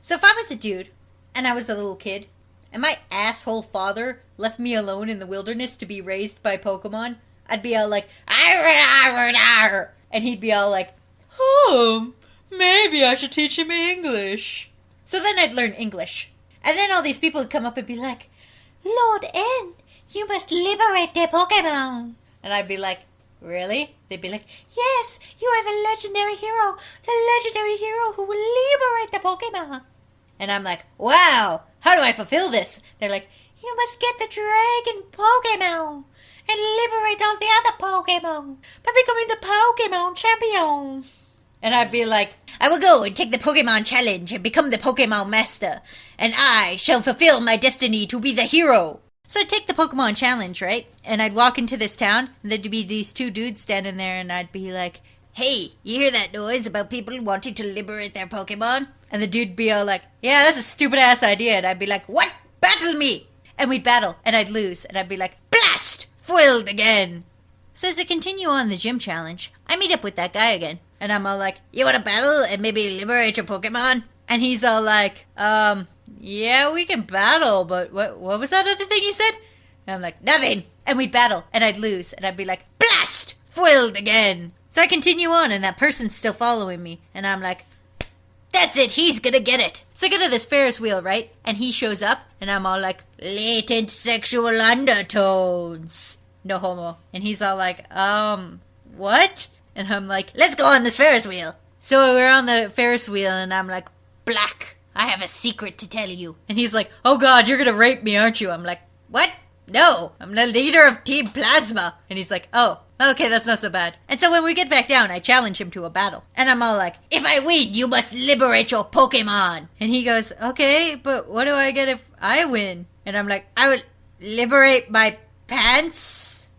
So if I was a dude, and I was a little kid, and my asshole father left me alone in the wilderness to be raised by Pokemon, I'd be all like, arr, arr, arr, and he'd be all like, maybe I should teach him English. So then I'd learn English. And then all these people would come up and be like, Lord N, you must liberate their Pokemon. And I'd be like, really? They'd be like, yes, you are the legendary hero who will liberate the Pokemon. And I'm like, wow, how do I fulfill this? They're like, you must get the dragon Pokemon and liberate all the other Pokemon by becoming the Pokemon champion. And I'd be like, I will go and take the Pokemon challenge and become the Pokemon master, and I shall fulfill my destiny to be the hero. So I'd take the Pokemon challenge, right? And I'd walk into this town, and there'd be these two dudes standing there, and I'd be like, hey, you hear that noise about people wanting to liberate their Pokemon? And the dude'd be all like, yeah, that's a stupid-ass idea. And I'd be like, what? Battle me! And we'd battle, and I'd lose, and I'd be like, blast! Foiled again! So as I continue on the gym challenge, I meet up with that guy again. And I'm all like, you want to battle and maybe liberate your Pokemon? And he's all like, yeah, we can battle, but what was that other thing you said? And I'm like, nothing. And we'd battle, and I'd lose, and I'd be like, blast! Foiled again! So I continue on, and that person's still following me, and I'm like, that's it, he's gonna get it. So I go to this Ferris wheel, right? And he shows up, and I'm all like, latent sexual undertones. No homo. And he's all like, what? And I'm like, let's go on this Ferris wheel. So we're on the Ferris wheel, and I'm like, Black, I have a secret to tell you. And he's like, oh god, you're gonna rape me, aren't you? I'm like, what? No, I'm the leader of Team Plasma. And he's like, oh, okay, that's not so bad. And so when we get back down, I challenge him to a battle. And I'm all like, if I win, you must liberate your Pokemon. And he goes, okay, but what do I get if I win? And I'm like, I will liberate my pants?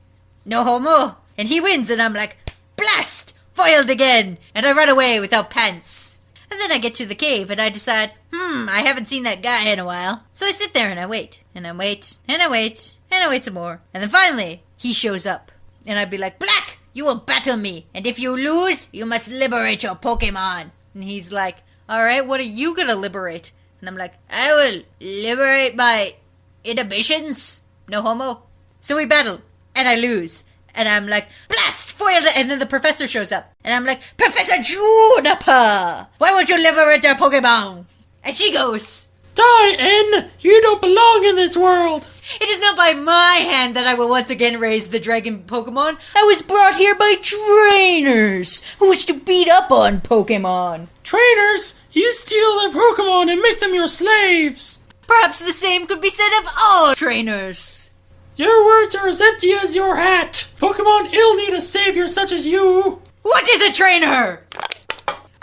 No homo. And he wins, and I'm like, blast! Foiled again! And I run away without pants. And then I get to the cave, and I decide, I haven't seen that guy in a while. So I sit there, and I wait, and I wait, and I wait, and I wait some more. And then finally, he shows up. And I'd be like, Black, you will battle me, and if you lose, you must liberate your Pokemon. And he's like, alright, what are you gonna liberate? And I'm like, I will liberate my inhibitions. No homo. So we battle, and I lose. And I'm like, blast, foiled it. And then the professor shows up. And I'm like, Professor Juniper, why won't you liberate their Pokemon? And she goes, die, N! You don't belong in this world! It is not by my hand that I will once again raise the dragon Pokemon. I was brought here by trainers who wish to beat up on Pokemon. Trainers? You steal their Pokemon and make them your slaves! Perhaps the same could be said of all trainers. Your words are as empty as your hat! Pokemon ill need a savior such as you! What is a trainer?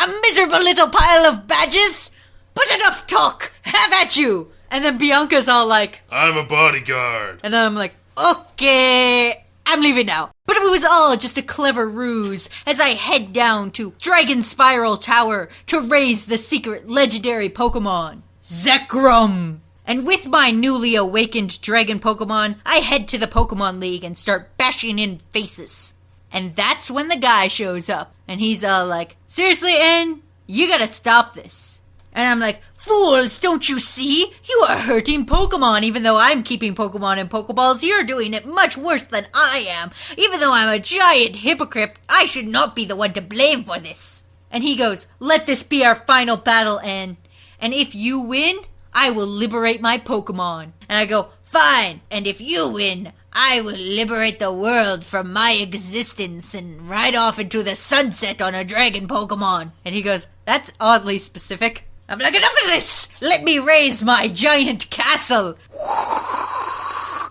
A miserable little pile of badges? But enough talk! Have at you! And then Bianca's all like, I'm a bodyguard. And I'm like, okay, I'm leaving now. But it was all just a clever ruse as I head down to Dragon Spiral Tower to raise the secret legendary Pokemon, Zekrom. And with my newly awakened dragon Pokemon, I head to the Pokemon League and start bashing in faces. And that's when the guy shows up. And he's all like, seriously, N? You gotta stop this. And I'm like, fools, don't you see? You are hurting Pokemon. Even though I'm keeping Pokemon in Pokeballs, you're doing it much worse than I am. Even though I'm a giant hypocrite, I should not be the one to blame for this. And he goes, let this be our final battle, N. And if you win, I will liberate my Pokemon. And I go, fine. And if you win, I will liberate the world from my existence and ride off into the sunset on a dragon Pokemon. And he goes, that's oddly specific. I'm like, enough of this! Let me raise my giant castle!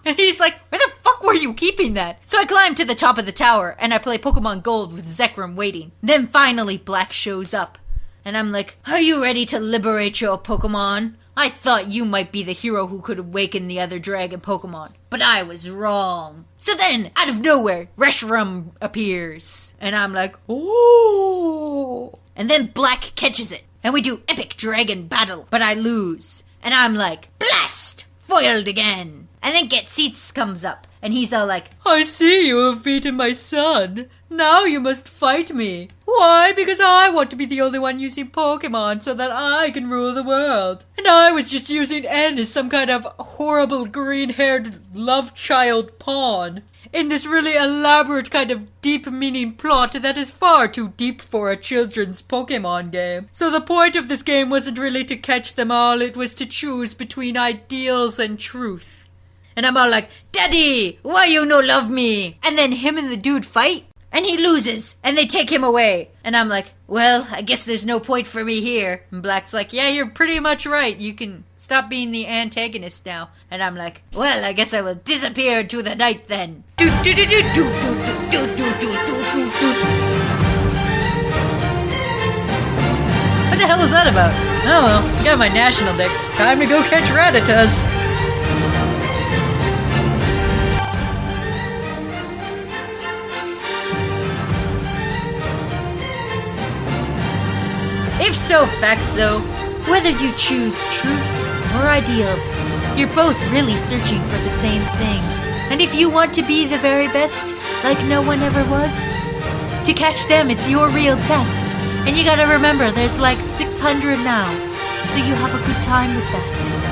And he's like, where the fuck were you keeping that? So I climb to the top of the tower, and I play Pokemon Gold with Zekrom waiting. Then finally Black shows up. And I'm like, are you ready to liberate your Pokemon? I thought you might be the hero who could awaken the other dragon Pokemon, but I was wrong. So then, out of nowhere, Reshiram appears. And I'm like, ooh. And then Black catches it. And we do epic dragon battle, but I lose. And I'm like, blast! Foiled again. And then Get Seats comes up. And he's all like, I see you have beaten my son. Now you must fight me. Why? Because I want to be the only one using Pokemon so that I can rule the world. And I was just using N as some kind of horrible green-haired love child pawn in this really elaborate kind of deep meaning plot that is far too deep for a children's Pokemon game. So the point of this game wasn't really to catch them all, it was to choose between ideals and truth. And I'm all like, Daddy, why you no love me? And then him and the dude fight, and he loses, and they take him away. And I'm like, well, I guess there's no point for me here. And Black's like, yeah, you're pretty much right. You can stop being the antagonist now. And I'm like, well, I guess I will disappear into the night then. What the hell is that about? Oh well, I got my national dicks. Time to go catch Rattatas. Ifso Factso, whether you choose truth or ideals, you're both really searching for the same thing. And if you want to be the very best, like no one ever was, to catch them it's your real test. And you gotta remember, there's like 600 now, so you have a good time with that.